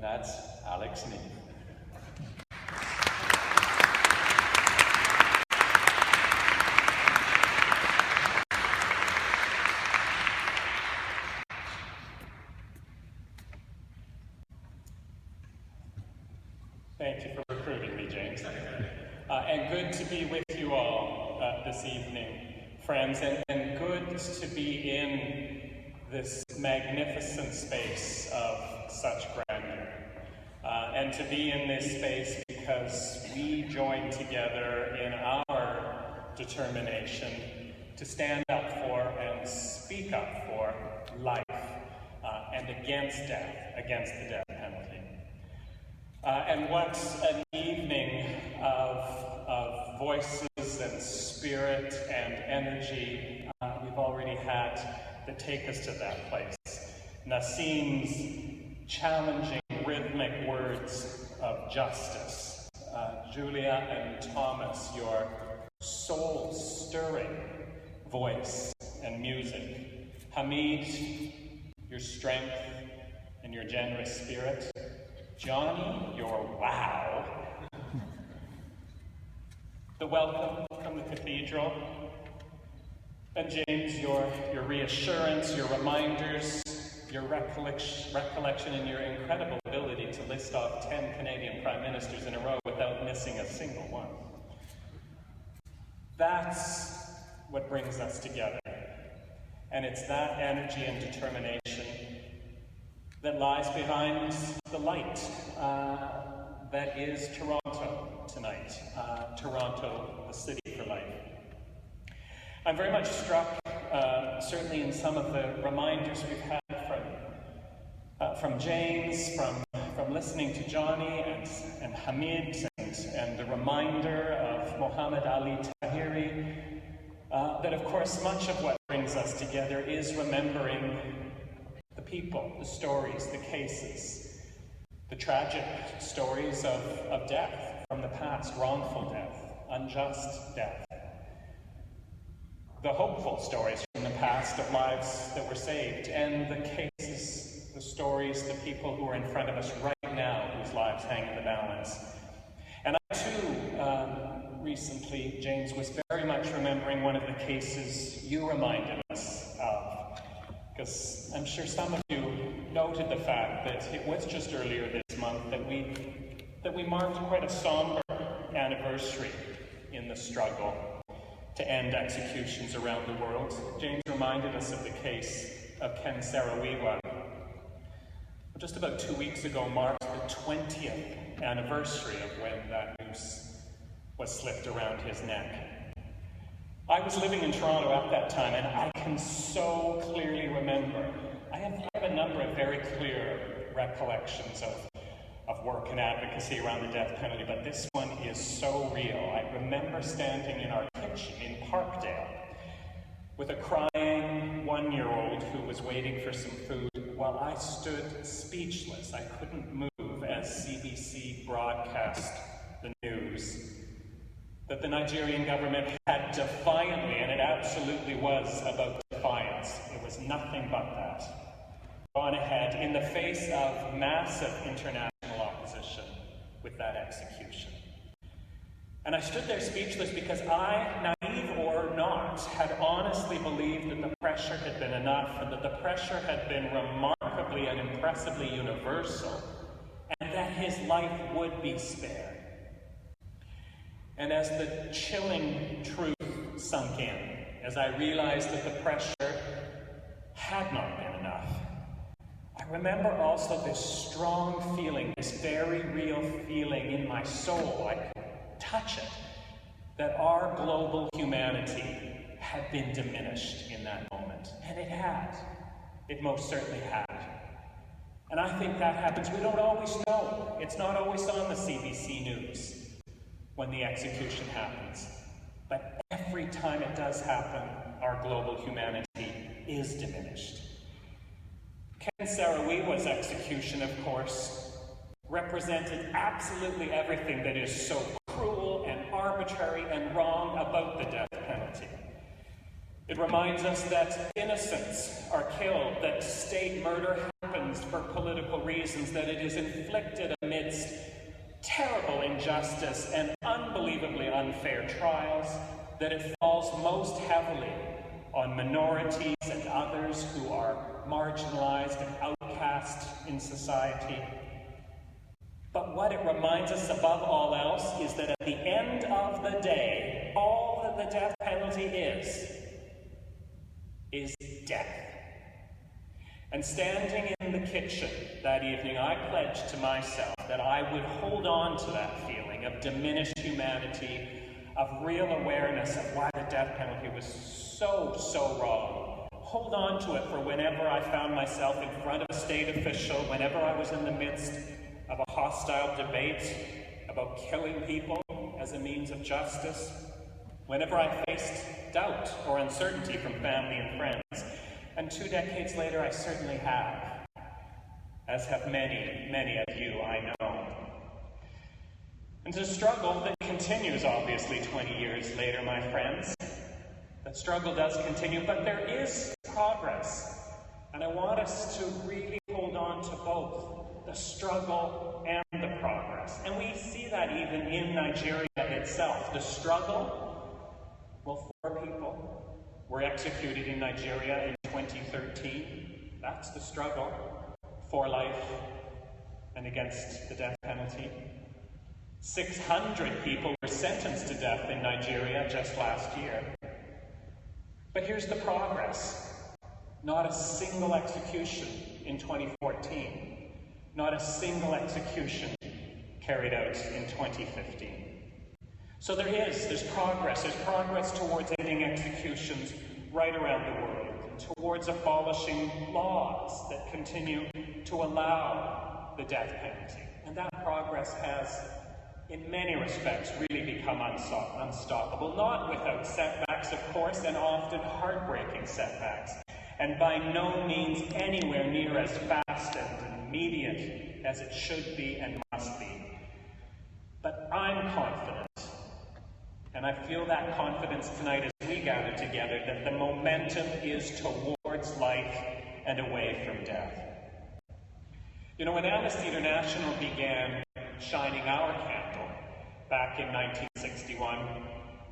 that's Alex Neve. Thank you for recruiting me, James. And good to be with you all this evening, friends, and good to be in this magnificent space of such grandeur. And to be in this space because we join together in our determination to stand up for and speak up for life and against death, against the death penalty. And what an evening of voices and spirit and energy we've already had that take us to that place. Nassim's challenging rhythmic words of justice. Julia and Thomas, your soul-stirring voice and music. Hamid, your strength and your generous spirit. Johnny, your wow. The welcome from the cathedral. And James, your reassurance, your reminders, your recollection and your incredible ability to list off 10 Canadian Prime Ministers in a row without missing a single one. That's what brings us together. And it's that energy and determination that lies behind the light that is Toronto tonight. Toronto, the city for life. I'm very much struck, certainly in some of the reminders we've had from James, from listening to Johnny and Hamid, and the reminder of Muhammad Ali Tahiri, that of course much of what brings us together is remembering the people, the stories, the cases, the tragic stories of death from the past, wrongful death, unjust death. The hopeful stories from the past of lives that were saved, and the cases, the stories, the people who are in front of us right now, whose lives hang in the balance. And I too, recently, James, was very much remembering one of the cases you reminded us of, because I'm sure some of you noted the fact that it was just earlier this month that we marked quite a somber anniversary in the struggle to end executions around the world. James reminded us of the case of Ken Saro-Wiwa. Just about 2 weeks ago marked the 20th anniversary of when that noose was slipped around his neck. I was living in Toronto at that time, and I can so clearly remember. I have a number of very clear recollections of work and advocacy around the death penalty, but this one is so real. I remember standing in our kitchen in Parkdale with a crying 1-year-old who was waiting for some food while I stood speechless. I couldn't move as CBC broadcast the news that the Nigerian government had defiantly, and it absolutely was about defiance, it was nothing but that, gone ahead in the face of massive international opposition with that execution. And I stood there speechless because I, naive or not, had honestly believed that the pressure had been enough, and that the pressure had been remarkably and impressively universal, and that his life would be spared. And as the chilling truth sunk in, as I realized that the pressure had not been enough, I remember also this strong feeling, this very real feeling in my soul, I could touch it, that our global humanity had been diminished in that moment. And it had. It most certainly had. And I think that happens. We don't always know. It's not always on the CBC News when the execution happens. But every time it does happen, our global humanity is diminished. Ken Saro-Wiwa's execution, of course, represented absolutely everything that is so cruel and arbitrary and wrong about the death penalty. It reminds us that innocents are killed, that state murder happens happens for political reasons, that it is inflicted amidst terrible injustice and unbelievably unfair trials, that it falls most heavily on minorities and others who are marginalized and outcast in society. But what it reminds us above all else is that at the end of the day, all that the death penalty is death. And standing in the kitchen that evening, I pledged to myself that I would hold on to that feeling of diminished humanity, of real awareness of why the death penalty was so wrong. Hold on to it for whenever I found myself in front of a state official, whenever I was in the midst of a hostile debate about killing people as a means of justice, whenever I faced doubt or uncertainty from family and friends. And 2 decades later, I certainly have, as have many of you I know. And it's a struggle that continues, obviously, 20 years later, my friends. That struggle does continue, but there is progress. And I want us to really hold on to both the struggle and the progress. And we see that even in Nigeria itself. The struggle, well, 4 people were executed in Nigeria in 2013. That's the struggle for life and against the death penalty. 600 people were sentenced to death in Nigeria just last year. But here's the progress. Not a single execution in 2014. Not a single execution carried out in 2015. So there's progress. There's progress towards ending executions right around the world, and towards abolishing laws that continue to allow the death penalty. And that progress has, in many respects, really become unstoppable. Not without setbacks, of course, and often heartbreaking setbacks, and by no means anywhere near as fast and immediate as it should be and must be. But I'm confident, and I feel that confidence tonight as we gather together, that the momentum is towards life and away from death. You know, when Amnesty International began shining our candle back in 1961,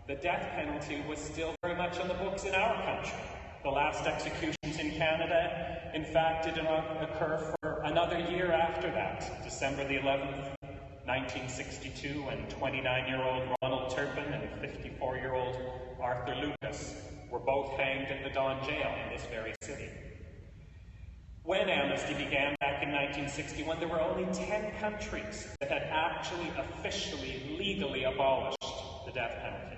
the death penalty was still very much on the books in our country. The last executions in Canada, in fact, did not occur for another year after that, December the 11th, 1962, and 29-year-old Ronald Turpin and 54-year-old Arthur Lucas were both hanged at the Don Jail in this very city. When Amnesty began back in 1961, there were only 10 countries that had actually officially, legally abolished the death penalty.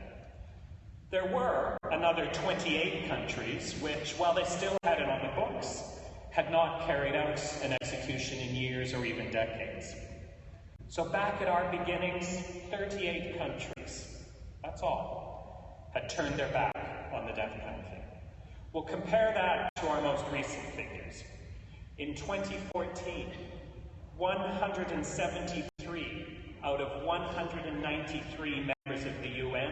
There were another 28 countries which, while they still had it on the books, had not carried out an execution in years or even decades. So back at our beginnings, 38 countries, that's all, had turned their back on the death penalty. We'll compare that to our most recent figures. In 2014, 173 out of 193 members of the UN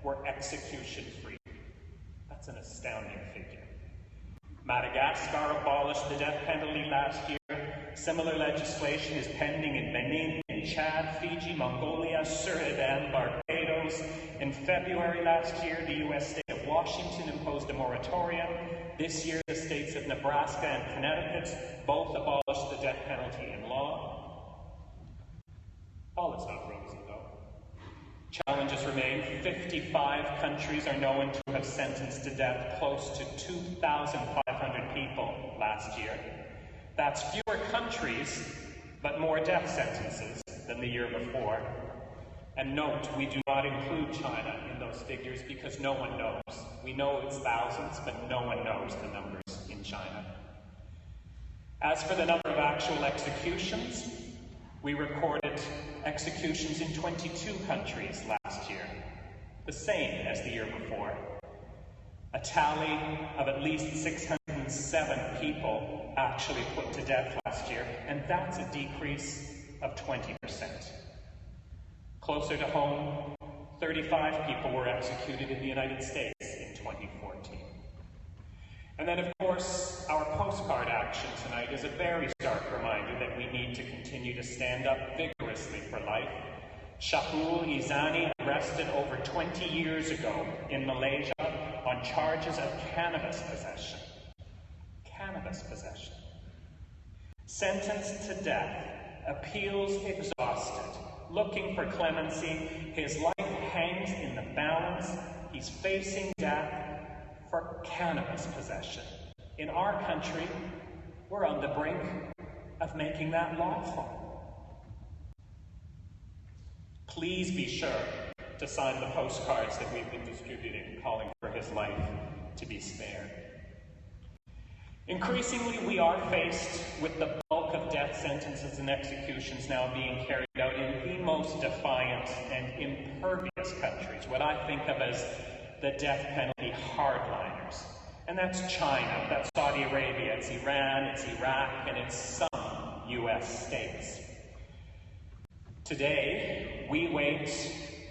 were execution-free. That's an astounding figure. Madagascar abolished the death penalty last year. Similar legislation is pending in Benin, in Chad, Fiji, Mongolia, Suriname, Barbados. In February last year, the U.S. state of Washington imposed a moratorium. This year, the states of Nebraska and Connecticut both abolished the death penalty in law. All is not rosy, though. Challenges remain. 55 countries are known to have sentenced to death close to 2,500 people last year. That's fewer countries, but more death sentences than the year before. And note, we do not include China in those figures because no one knows. We know it's thousands, but no one knows the numbers in China. As for the number of actual executions, we recorded executions in 22 countries last year, the same as the year before. A tally of at least 607 people actually put to death last year, and that's a decrease of 20%. Closer to home, 35 people were executed in the United States in 2014. And then, of course, our postcard action tonight is a very stark reminder that we need to continue to stand up vigorously for life. Syahul Izani, arrested over 20 years ago in Malaysia on charges of cannabis possession. Cannabis possession. Sentenced to death, appeals exhausted, looking for clemency. His life hangs in the balance. He's facing death for cannabis possession. In our country, we're on the brink of making that lawful. Please be sure to sign the postcards that we've been distributing, calling for his life to be spared. Increasingly, we are faced with the bulk of death sentences and executions now being carried out in the most defiant and impervious countries, what I think of as the death penalty hardliners. And that's China, that's Saudi Arabia, it's Iran, it's Iraq, and it's some US states. Today, we wait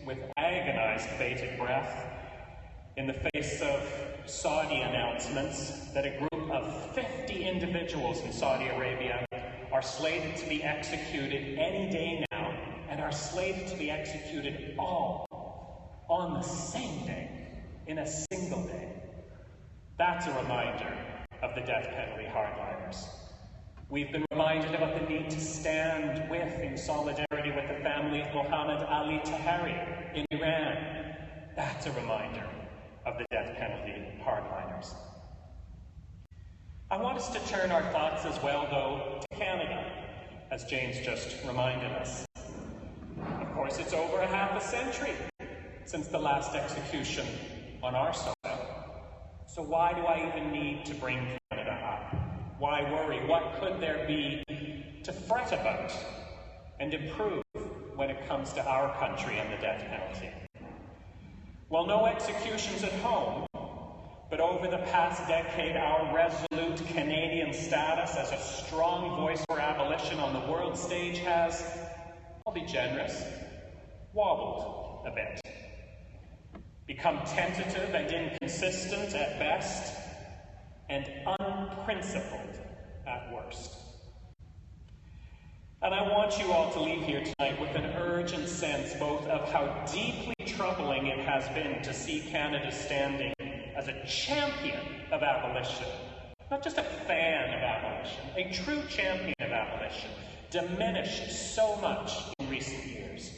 with agonized bated breath in the face of Saudi announcements that a group of 50 individuals in Saudi Arabia are slated to be executed any day now, and are slated to be executed all on the same day, in a single day. That's a reminder of the death penalty hardliners. We've been reminded about the need to stand with, in solidarity with the family of Mohammed Ali Tahari in Iran. That's a reminder of the death penalty hardliners. I want us to turn our thoughts as well, though, to Canada, as James just reminded us. Of course, it's over a half a century since the last execution on our soil. So why do I even need to bring Canada up? Why worry? What could there be to fret about and improve when it comes to our country and the death penalty? Well, no executions at home, but over the past decade, our resolute Canadian status as a strong voice for abolition on the world stage has, I'll be generous, wobbled a bit. Become tentative and inconsistent at best, and unprincipled at worst. And I want you all to leave here tonight with an urgent sense both of how deeply troubling it has been to see Canada standing as a champion of abolition, not just a fan of abolition, a true champion of abolition, diminished so much in recent years.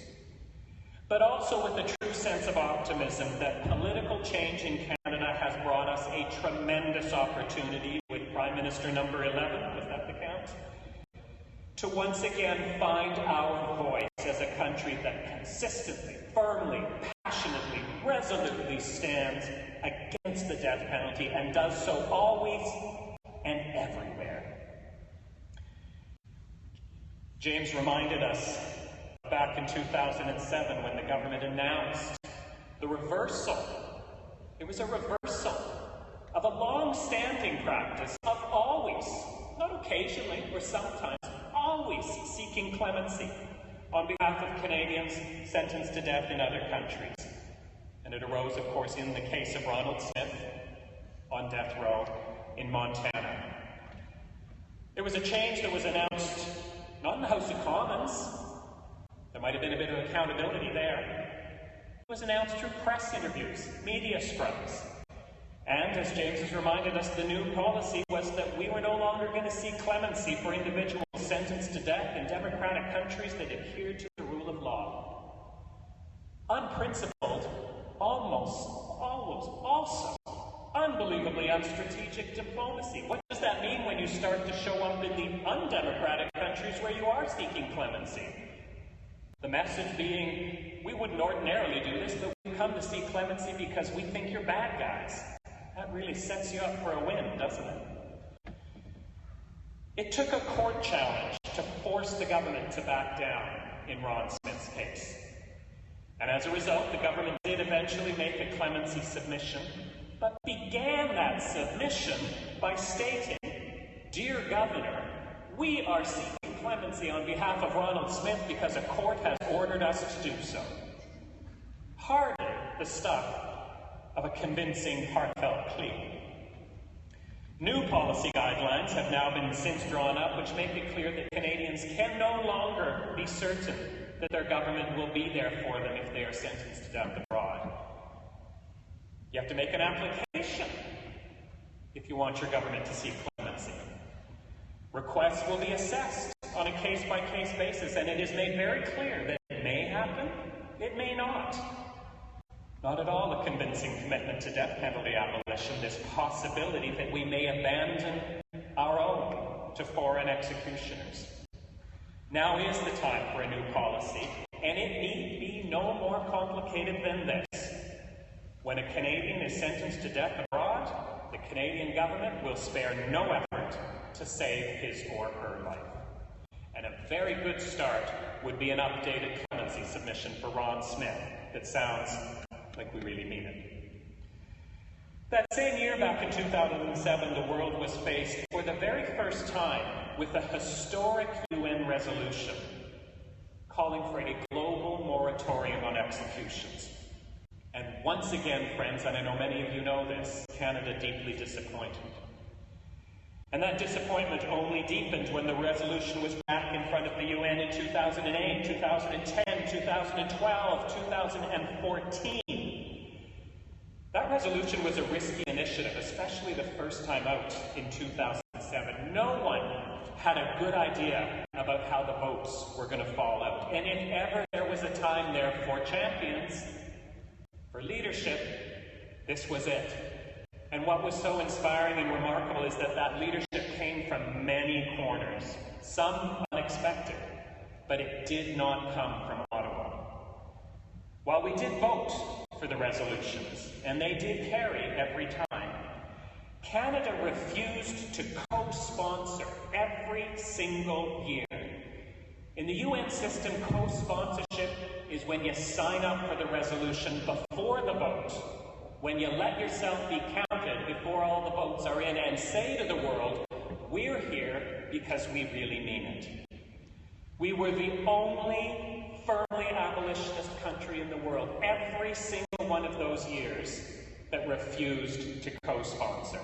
But also with a true sense of optimism that political change in Canada has brought us a tremendous opportunity with Prime Minister number 11, was that the count? To once again find our voice as a country that consistently, firmly, passionately, resolutely stands against the death penalty and does so always and everywhere. James reminded us back in 2007 when the government announced the reversal. It was a reversal of a long-standing practice of always, not occasionally or sometimes, always seeking clemency on behalf of Canadians sentenced to death in other countries. And it arose, of course, in the case of Ronald Smith on death row in Montana. It was a change that was announced not in the House of Commons. There might have been a bit of accountability there. It was announced through press interviews, media scrums. And as James has reminded us, the new policy was that we were no longer going to seek clemency for individuals sentenced to death in democratic countries that adhered to the rule of law. Unprincipled, almost, also, unbelievably unstrategic diplomacy. What does that mean when you start to show up in the undemocratic countries where you are seeking clemency? The message being, we wouldn't ordinarily do this, but we come to seek clemency because we think you're bad guys. That really sets you up for a win, doesn't it? It took a court challenge to force the government to back down in Ron Smith's case. And as a result, the government did eventually make a clemency submission, but began that submission by stating, "Dear Governor, we are seeking clemency on behalf of Ronald Smith because a court has ordered us to do so." Hardly the stuff of a convincing, heartfelt plea. New policy guidelines have now been since drawn up, which make it clear that Canadians can no longer be certain that their government will be there for them if they are sentenced to death abroad. You have to make an application if you want your government to seek clemency. Requests will be assessed on a case-by-case basis, and it is made very clear that it may happen, it may not. Not at all a convincing commitment to death penalty abolition, this possibility that we may abandon our own to foreign executioners. Now is the time for a new policy, and it need be no more complicated than this. When a Canadian is sentenced to death abroad, the Canadian government will spare no effort to save his or her life. And a very good start would be an updated clemency submission for Ron Smith that sounds like we really mean it. That same year, back in 2007, the world was faced for the very first time with a historic UN resolution calling for a global moratorium on executions. And once again, friends, and I know many of you know this, Canada deeply disappointed. And that disappointment only deepened when the resolution was back in front of the UN in 2008, 2010, 2012, 2014. That resolution was a risky initiative, especially the first time out in 2007. No one had a good idea about how the votes were going to fall out. And if ever there was a time there for champions, for leadership, this was it. And what was so inspiring and remarkable is that that leadership came from many corners, some unexpected, but it did not come from Ottawa. While we did vote for the resolutions, and they did carry every time, Canada refused to co-sponsor every single year. In the UN system, co-sponsorship is when you sign up for the resolution before the vote, when you let yourself be counted before all the votes are in and say to the world, we're here because we really mean it. We were the only firmly abolitionist country in the world, every single one of those years, that refused to co-sponsor.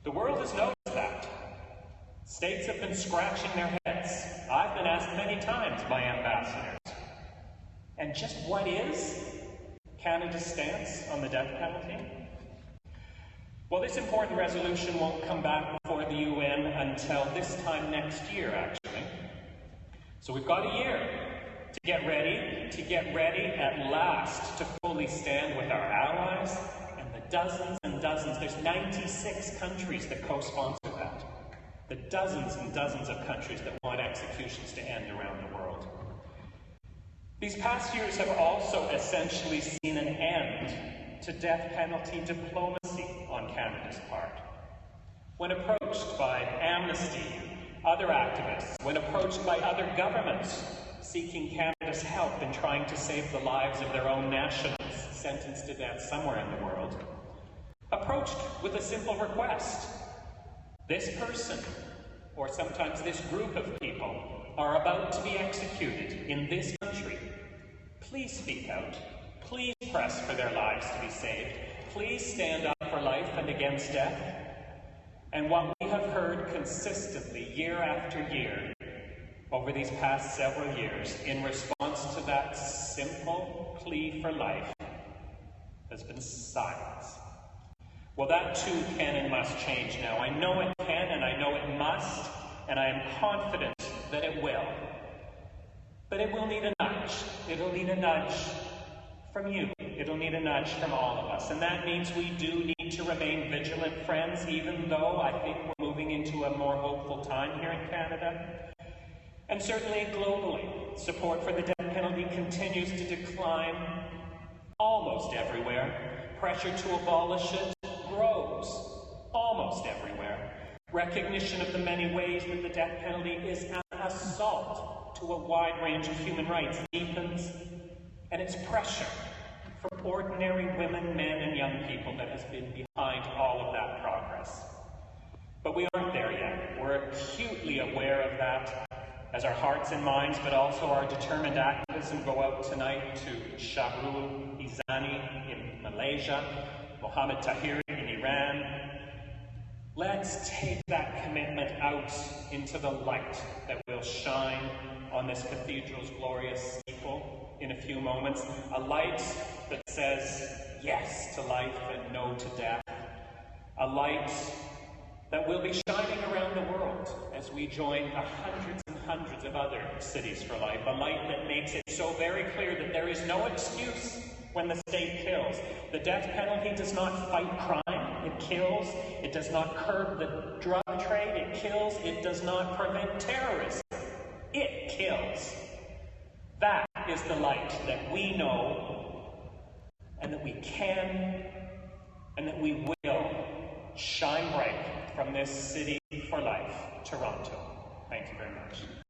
The world has noticed that. States have been scratching their heads. I've been asked many times by ambassadors. And just what is Canada's stance on the death penalty? Well, this important resolution won't come back before the UN until this time next year, actually. So we've got a year to get ready at last to fully stand with our allies and the dozens and dozens. There's 96 countries that co-sponsor that. The dozens and dozens of countries that want executions to end around the world. These past years have also essentially seen an end to death penalty diplomacy on Canada's part. When approached by Amnesty, other activists, when approached by other governments seeking Canada's help in trying to save the lives of their own nationals sentenced to death somewhere in the world, approached with a simple request. This person, or sometimes this group of people, are about to be executed in this country. Please speak out. Please press for their lives to be saved. Please stand up for life and against death. And what we have heard consistently year after year over these past several years in response to that simple plea for life has been silence. Well, that too can and must change now. I know it can and I know it must, and I am confident that it will. But it will need a nudge. It'll need a nudge from you. It'll need a nudge from all of us. And that means we do need to remain vigilant, friends, even though I think we're moving into a more hopeful time here in Canada. And certainly globally, support for the death penalty continues to decline almost everywhere. Pressure to abolish it grows almost everywhere. Recognition of the many ways that the death penalty is an assault to a wide range of human rights deepens, and it's pressure from ordinary women, men, and young people that has been behind all of that progress. But we aren't there yet. We're acutely aware of that as our hearts and minds, but also our determined activism go out tonight to Shahrul Izani in Malaysia, Mohammed Tahiri in Iran, Let's take that commitment out into the light that will shine on this cathedral's glorious steeple in a few moments. A light that says yes to life and no to death. A light that will be shining around the world as we join the hundreds and hundreds of other cities for life. A light that makes it so very clear that there is no excuse when the state kills. The death penalty does not fight crime, it kills. It does not curb the drug trade, it kills. It does not prevent terrorism, it kills. That is the light that we know and that we can and that we will shine bright from this city for life, Toronto. Thank you very much.